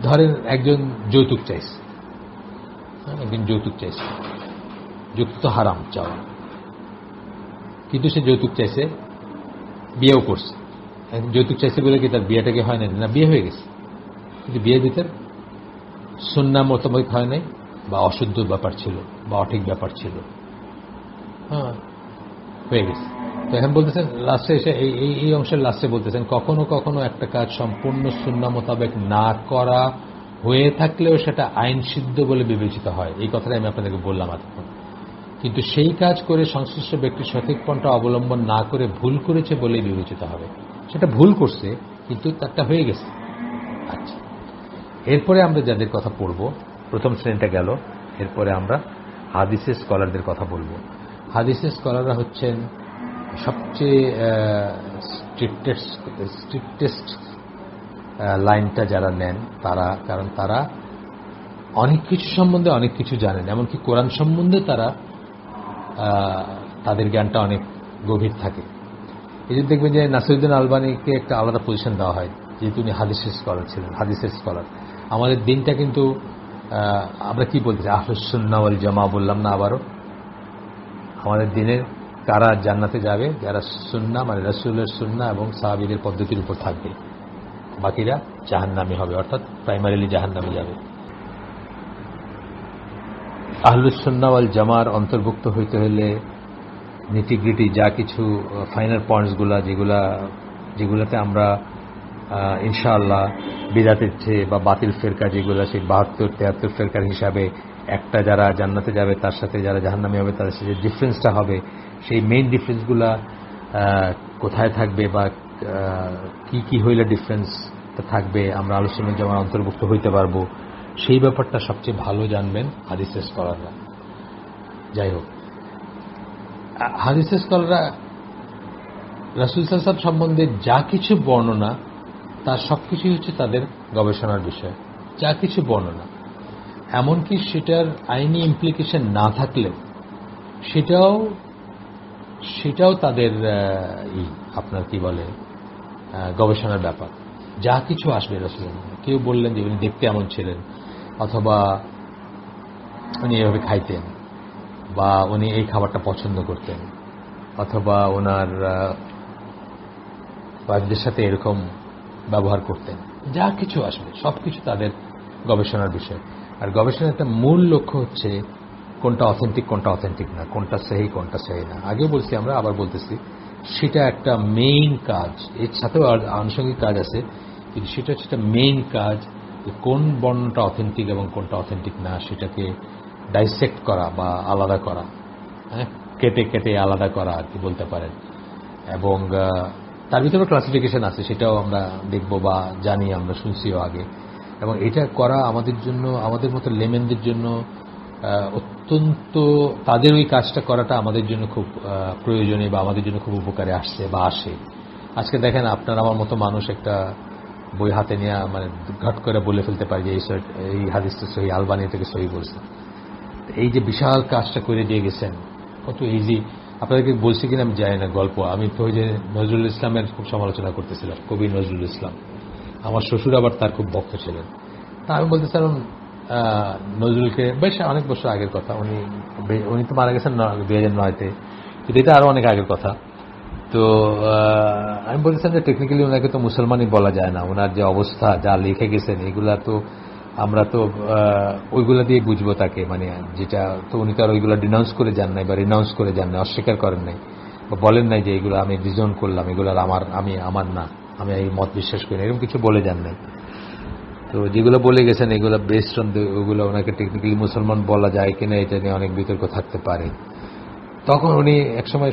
ধরেন একজন যৌতুক চাইছে, একজন যৌতুক চাইছে, যৌতুক তো হারাম চাওয়া, কিন্তু সে যৌতুক চাইছে, বিয়েও করছে। যৌতুক চাইছে বলে কি তার বিয়েটাকে হয় না? না, বিয়ে হয়ে গেছে, কিন্তু বিয়ের ভিতর সুন্নাহ মোতাবেক হয় নাই, বা অশুদ্ধ ব্যাপার ছিল, বা অঠিক ব্যাপার ছিল, হ্যাঁ, হয়ে গেছে। তো এখন বলতেছেন লাস্টে এসে এই অংশের লাস্টে বলতেছেন কখনো কখনো একটা কাজ সম্পূর্ণ সুন্নাহ মোতাবেক না করা হয়ে থাকলেও সেটা আইন সিদ্ধ বলে বিবেচিত হয়। এই কথাটাই আমি আপনাদেরকে বললাম এতক্ষণ। কিন্তু সেই কাজ করে সংশ্লিষ্ট ব্যক্তি সঠিক পন্থা অবলম্বন না করে ভুল করেছে বলেই বিবেচিত হবে। সেটা ভুল করছে কিন্তু তারটা হয়ে গেছে। আচ্ছা, এরপরে আমরা যাদের কথা পড়ব, প্রথম শ্রেণীটা গেল, এরপরে আমরা হাদিসের স্কলারদের কথা বলবো। হাদিসের স্কলাররা হচ্ছেন সবচেয়ে স্ট্রিক্টেস্ট লাইনটা যারা নেন তারা, কারণ তারা অনেক কিছু সম্বন্ধে অনেক কিছু জানেন, এমনকি কোরআন সম্বন্ধে তারা তাদের জ্ঞানটা অনেক গভীর থাকে। এই যে দেখবেন যে নাসিরউদ্দিন আলবানীকে একটা আলাদা পজিশন দেওয়া হয়, যেহেতু উনি হাদিসের স্কলার ছিলেন, হাদিসের স্কলার। আমাদের দিনটা কিন্তু আমরা কি বলতেছি, আহলুস সুন্নাহ ওয়াল জামাআহ বললাম না আবারও? আমাদের দিনের কারা জান্নাতে যাবে? যারা সুন্নাহ মানে রাসূলের সুন্নাহ এবং সাহাবীদের পদ্ধতির উপর থাকবে, বাকিরা জাহান্নামী হবে, অর্থাৎ প্রাইমারিলি জাহান্নামে যাবে। আহলুস সুন্নাহ ওয়াল জামাআর অন্তর্ভুক্ত হইতে হলে নিটিগ্রিটি যা কিছু ফাইনাল পয়েন্টসগুলা যেগুলাতে আমরা ইনশাআল্লাহ বিদআতের চেয়ে বা বাতিল ফেরকা যেগুলো সেই ৭২-৭৩ ফেরকার হিসাবে একটা যারা জান্নাতে যাবে তার সাথে যারা জাহান্নামী হবে তাদের সাথে ডিফারেন্সটা হবে, সেই মেইন ডিফারেন্সগুলা কোথায় থাকবে বা কি কি হইলে ডিফারেন্সটা থাকবে, আমরা আলোচনার জামার অন্তর্ভুক্ত হইতে পারবো, সেই ব্যাপারটা সবচেয়ে ভালো জানবেন হাদিসের স্কলাররা। যাই হোক, হাদিসের স্কলাররা রাসূল সাল্লাল্লাহু আলাইহি ওয়াসাল্লাম সম্বন্ধে যা কিছু বর্ণনা তার সবকিছুই হচ্ছে তাদের গবেষণার বিষয়। যা কিছু বর্ণনা, এমনকি সেটার আইনি ইমপ্লিকেশন না থাকলেও সেটাও তাদের আপনার কি বলে গবেষণার ব্যাপার। যা কিছু আসবে রাসূলের, কেউ বললেন যে উনি দেখতে এমন ছিলেন, অথবা উনি এভাবে খাইতেন, বা উনি এই খাবারটা পছন্দ করতেন, অথবা ওনার ওয়াইফদের সাথে এরকম ব্যবহার করতেন, যা কিছু আসবে সবকিছু তাদের গবেষণার বিষয়। আর গবেষণার একটা মূল লক্ষ্য হচ্ছে কোনটা অথেন্টিক কোনটা অথেন্টিক না, কোনটা সহি কোনটা সহি না। আগেও বলছি আমরা, আবার বলতেছি, সেটা একটা মেইন কাজ। এর সাথেও আনুষঙ্গিক কাজ আছে, কিন্তু সেটা হচ্ছে একটা মেইন কাজ, যে কোন বর্ণনাটা অথেন্টিক এবং কোনটা অথেন্টিক না সেটাকে ডাইসেক্ট করা বা আলাদা করা, হ্যাঁ, কেটে কেটে আলাদা করা আর কি বলতে পারেন। এবং তার ভিতরে ক্লাসিফিকেশন আছে, সেটাও আমরা দেখব বা জানি, আমরা শুনছিও আগে। এবং এটা করা আমাদের জন্য, আমাদের মতো লেমেনদের জন্য অত্যন্ত, তাদের ওই কাজটা করাটা আমাদের জন্য খুব প্রয়োজনীয় বা আমাদের জন্য খুব উপকারে আসছে বা আসে। আজকে দেখেন, আপনার আমার মতো মানুষ একটা বই হাতে নিয়ে মানে ঘট করে বলে ফেলতে পারে যে এই হাদিসটা সহি, আলবানী থেকে সহি বলছে। এই যে বিশাল কাজটা করে দিয়ে গেছেন, কত ইজি। আপনাদেরকে বলছি কিনা আমি জানি না, গল্প আমি তো ওই যে নজরুল ইসলামের খুব সমালোচনা করতেছিলাম, কবি নজরুল ইসলাম। আমার শ্বশুর আবার তার খুব ভক্ত ছিলেন। তা আমি বলতেছিলাম নজরুলকে, বেশ অনেক বছর আগের কথা, উনি তো মারা গেছেন 2009-তে, কিন্তু এটা আরো অনেক আগের কথা। তো আমি বলতেছিলাম যে টেকনিক্যালি ওনাকে তো মুসলমানই বলা যায় না, ওনার যে অবস্থা, যা লিখে গেছেন, এগুলা তো আমরা তো ওইগুলা দিয়ে বুঝবো তাকে, মানে যেটা তো উনি তো আর ওইগুলা ডিনাউন্স করে যান নাই বা রিনাউন্স করে যান নাই, অস্বীকার করেন নাই বা বলেন নাই যে এগুলো আমি ডিজন করলাম, এগুলার আমার না, আমি এই মত বিশ্বাস করি না, এরকম কিছু বলে যান নাই। তো যেগুলো বলে গেছেন এগুলো বেস্ট অন, ওগুলো ওনাকে টেকনিক্যালি মুসলমান বলা যায় কিনা এটা নিয়ে অনেক বিতর্ক থাকতে পারে। তখন উনি একসময়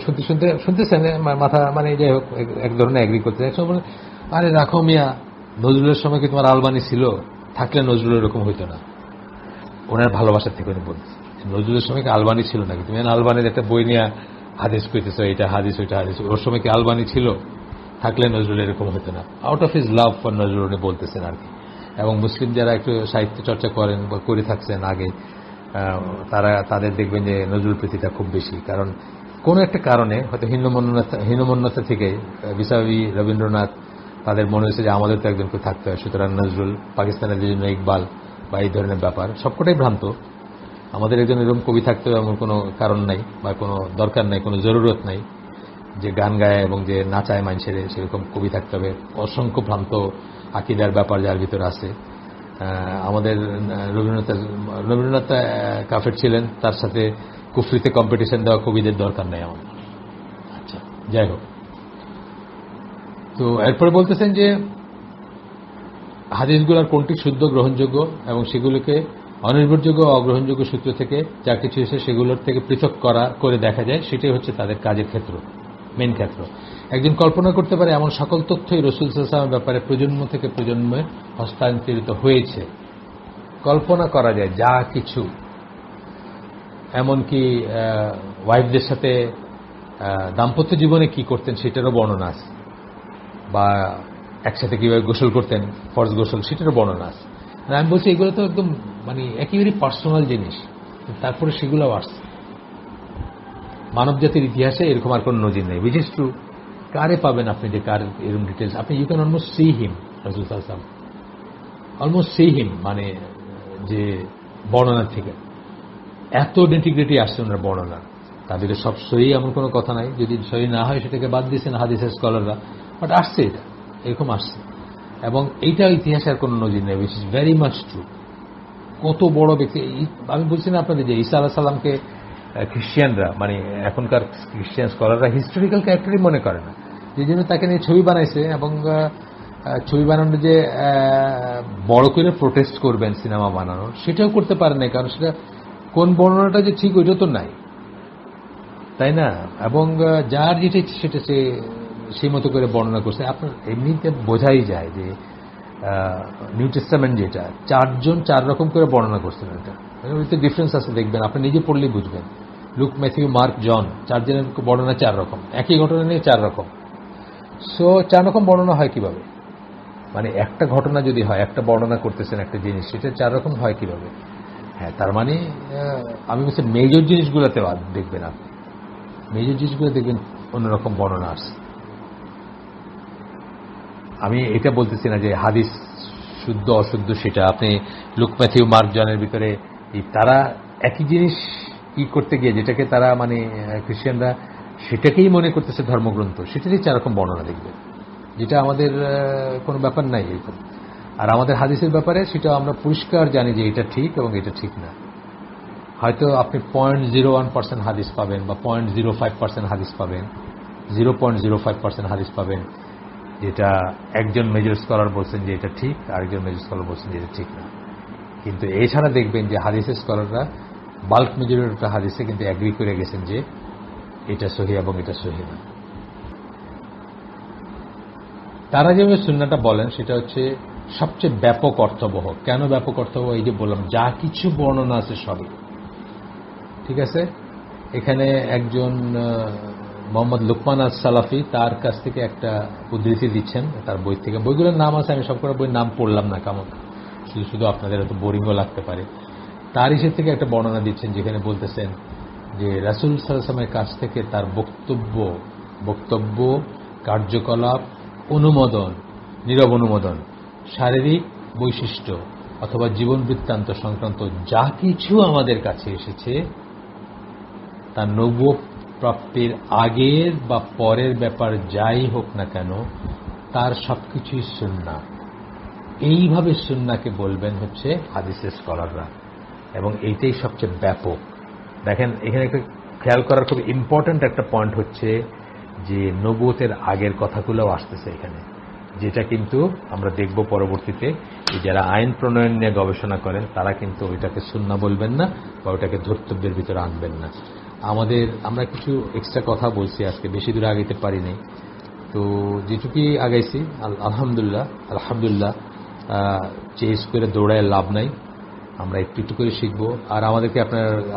শুনতেছেন মাথা, মানে যাই হোক, এক ধরনের এগ্রি করতেন। একসময় বলেন, আরে রাখো মিয়া, নজরুলের সময় কি তোমার আলবানি ছিল? থাকলে নজরুল এরকম হইতো না। ওনার ভালোবাসার থেকে উনি বলতেন, নজরুলের সময় কি আলবানি ছিল নাকি? তুমি আলবানির একটা বই নিয়ে হাদিস কইতেছো, এটা হাদিস ওইটা হাদিস, ওর সময় কি আলবানি ছিল? থাকলে নজরুল এরকম হতো না। Out of his love for Nazrul উনি বলতেছেন আর কি। এবং মুসলিম যারা একটু সাহিত্য চর্চা করেন বা করে থাকছেন আগে, তাদের দেখবেন যে নজরুল প্রীতিটা খুব বেশি। কারণ কোনো একটা কারণে হয়তো হীনমন্যতা থেকে বিসাবি রবীন্দ্রনাথ, তাদের মনে হয়েছে যে আমাদের তো একজন কেউ থাকতে হয়, সুতরাং নজরুল, পাকিস্তানের জন্য ইকবাল বা এই ধরনের ব্যাপার সবকটাই ভ্রান্ত। আমাদের একজন এরকম কবি থাকতে হবে এমন কোনো কারণ নাই বা কোনো দরকার নাই, কোনো জরুরত নাই যে গান গায় এবং যে নাচায় মানুষের, সেরকম কবি থাকতে হবে। অসংখ্য ভ্রান্ত আকিদার ব্যাপার যার ভিতরে আছে। আমাদের রবীন্দ্রনাথ কাফের ছিলেন, তার সাথে কুফরিতে কম্পিটিশন দেওয়া কবিদের দরকার নেই আমাদের। আচ্ছা, যাই হোক, তো এরপরে বলতেছেন যে হাদিসগুলোর কোনটি শুদ্ধ গ্রহণযোগ্য এবং সেগুলোকে অনির্ভরযোগ্য অগ্রহণযোগ্য সূত্র থেকে যা কিছু এসে সেগুলোর থেকে পৃথক করে দেখা যায়, সেটাই হচ্ছে তাদের কাজের ক্ষেত্র, মেন ক্ষেত্র। একজন কল্পনা করতে পারে এমন সকল তথ্যই রাসূল সাল্লাল্লাহু আলাইহি ওয়াসাল্লামের ব্যাপারে প্রজন্ম থেকে প্রজন্মে হস্তান্তরিত হয়েছে। কল্পনা করা যায় যা কিছু, এমনকি ওয়াইফদের সাথে দাম্পত্য জীবনে কি করতেন সেটারও বর্ণনা আছে, বা একসাথে কিভাবে গোসল করতেন, ফরজ গোসল, সেটারও বর্ণনা আছে। আমি বলছি এগুলো তো একদম মানে একেবারেই পার্সোনাল জিনিস, তারপরে সেগুলোও আসছে। মানব জাতির ইতিহাসে এরকম আর কোন নজির নেই, উইচ ইজ ট্রু। কারে পাবেন আপনি যে কার এরকম ডিটেলস? আপনি you can almost see him, রাসূল সাল্লাল্লাহু আলাইহি ওয়াসাল্লাম, অলমোস্ট সি হিম, মানে যে বর্ণনা থেকে এত ইন্টিগ্রিটি আসছে ওনার বর্ণনা। তাদের সব সহি এমন কোনো কথা নাই, যদি সহি না হয় সেটাকে বাদ দিয়েছেন হাদিসের স্কলাররা, বাট আসছে, এটা এরকম আসছে। এবং এইটা ইতিহাসের কোনো নজির নেই, which is very much true. কত বড় ব্যক্তি, আমি বলছি না আপনাদের যে ঈসা আলাইহিস সালামকে খ্রিস্টিয়ানরা, মানে এখনকার খ্রিস্টিয়ান স্কলাররা হিস্টোরিক্যাল ক্যারেক্টারই মনে করে না, যে জন্য তাকে নিয়ে ছবি বানাইছে। এবং ছবি বানানো যে বড় করে প্রোটেস্ট করবেন সিনেমা বানানোর, সেটাও করতে পারে না, কারণ সেটা কোন বর্ণনাটা যে ঠিক ওইটা তো নাই, তাই না? এবং যার যেটা ইচ্ছে সেটা সে সেই মতো করে বর্ণনা করছে। আপনার এমনিতে বোঝাই যায় যে নিউ টেস্টামেন্ট যেটা, 4 জন 4 রকম করে বর্ণনা করছেন। এটা ডিফারেন্স আছে, দেখবেন, আপনি নিজে পড়লেই বুঝবেন। লুক, ম্যাথিউ, মার্ক, জন, 4 জনের বর্ণনা 4 রকম, একই ঘটনা নিয়ে 4 রকম। সো 4 রকম বর্ণনা হয় কিভাবে? মানে একটা ঘটনা যদি হয়, একটা বর্ণনা করতেছেন একটা জিনিস, সেটা 4 রকম হয় কিভাবে? হ্যাঁ, তার মানে আমি বলছি মেজর জিনিসগুলোতে দেখবেন, আপনি মেজর জিনিসগুলো দেখবেন অন্যরকম বর্ণনা আসছে। আমি এটা বলতেছি না যে হাদিস শুদ্ধ অশুদ্ধ, সেটা আপনি লুক, ম্যাথিউ, মার্ক, জনের ভিতরে তারা একই জিনিস ই করতে গিয়ে, যেটাকে তারা মানে খ্রিস্টানরা সেটাকেই মনে করতেছে ধর্মগ্রন্থ, সেটারই 4 রকম বর্ণনা দেখবে, যেটা আমাদের কোনো ব্যাপার নাই এরকম। আর আমাদের হাদিসের ব্যাপারে সেটা আমরা পরিষ্কার জানি যে এটা ঠিক এবং এটা ঠিক না। হয়তো আপনি 0.01% হাদিস পাবেন, বা 0.05% হাদিস পাবেন, 0.05% হাদিস পাবেন, যেটা একজন মেজর স্কলার বলছেন যে এটা ঠিক, আরেকজন মেজর স্কলার বলছেন যে এটা ঠিক না। কিন্তু এছাড়া দেখবেন যে হাদিসের স্কলাররা বাল্ক মেজরিটি হাদিসে কিন্তু এগ্রি করে গেছেন যে এটা সহিহ এবং এটা সহিহ না। তারা যেভাবে সুন্নাহটা বলেন সেটা হচ্ছে সবচেয়ে ব্যাপক অর্থবহ। কেন ব্যাপক অর্থবহ? এই যে বললাম, যা কিছু বর্ণনা আছে সবই ঠিক আছে। এখানে একজন মোহাম্মদ লুকমান আস-সালাফি, তার কাছ থেকে একটা উদ্ধৃতি দিচ্ছেন তার বই থেকে। বইগুলোর নাম আছে, আমি সবকটা বইয়ের নাম পড়লাম না, কেমন শুধু শুধু আপনাদের এত বোরিংও লাগতে পারে। তার হিসেব থেকে একটা বর্ণনা দিচ্ছেন, যেখানে বলতেছেন যে রাসূল সাল্লাল্লাহু আলাইহি ওয়াসাল্লামের কাছ থেকে তার বক্তব্য, কার্যকলাপ, অনুমোদন, নীরব অনুমোদন, শারীরিক বৈশিষ্ট্য অথবা জীবন বৃত্তান্ত সংক্রান্ত যা কিছু আমাদের কাছে এসেছে, তার নবুয়ত প্রাপ্তির আগের বা পরের ব্যাপার যাই হোক না কেন, তার সবকিছুই সুন্নাহ। এইভাবে সুন্নাহকে বলবেন হচ্ছে হাদিসের স্কলাররা, এবং এইটাই সবচেয়ে ব্যাপক। দেখেন, এখানে একটা খেয়াল করার খুব ইম্পর্ট্যান্ট একটা পয়েন্ট হচ্ছে যে নবুয়তের আগের কথাগুলোও আসতেছে এখানে, যেটা কিন্তু আমরা দেখব পরবর্তীতে। যারা আইন প্রণয়ন নিয়ে গবেষণা করেন তারা কিন্তু ওইটাকে সুন্নাহ বলবেন না, বা ওইটাকে ধর্তব্যের ভিতরে আনবেন না। আমরা কিছু এক্সট্রা কথা বলছি আজকে, বেশি দূরে আগাইতে পারিনি, তো যেটুকুই আগাইছি আলহামদুলিল্লাহ। চেস করে দৌড়ায় লাভ নাই, আমরা একটু একটু করে শিখবো। আর আমাদেরকে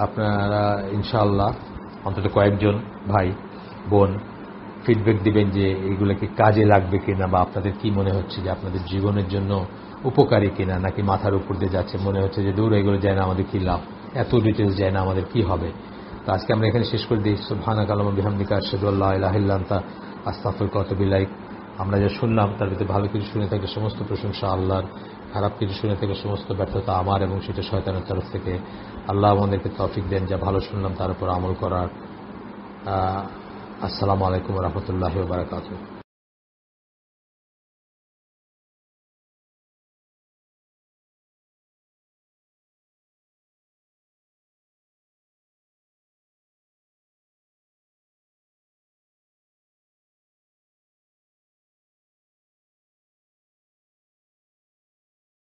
আপনারা ইনশাআল্লাহ অন্তত কয়েকজন ভাই বোন ফিডব্যাক দিবেন যে এইগুলোকে কাজে লাগবে কিনা, বা আপনাদের কি মনে হচ্ছে যে আপনাদের জীবনের জন্য উপকারী কিনা, নাকি মাথার উপর দিয়ে যাচ্ছে, মনে হচ্ছে যে দূর এগুলো যায় না, আমাদের কি লাভ, এত ডিটেলস যায় না, আমাদের কি হবে। তো আজকে আমরা এখানে শেষ করে দিই। সুবহানাকা আল্লাহুম্মা বিহামদিকা আশহাদু আল্লা ইলাহা ইল্লা আনতা আস্তাগফিরুকা ওয়া আতুবু ইলাইক। আমরা যা শুনলাম তার ভিতরে ভালো কিছু শুনে থাকলে সমস্ত প্রশংসা আল্লাহর, খারাপ কিছু শুনে থেকে সমস্ত ব্যর্থতা আমার, এবং সেটা শয়তানের তরফ থেকে। আল্লাহ আমাদেরকে তৌফিক দেন যা ভালো শুনলাম তার উপর আমল করার। আসসালামু আলাইকুম ওয়া রাহমাতুল্লাহি ওয়া বারাকাতুহু।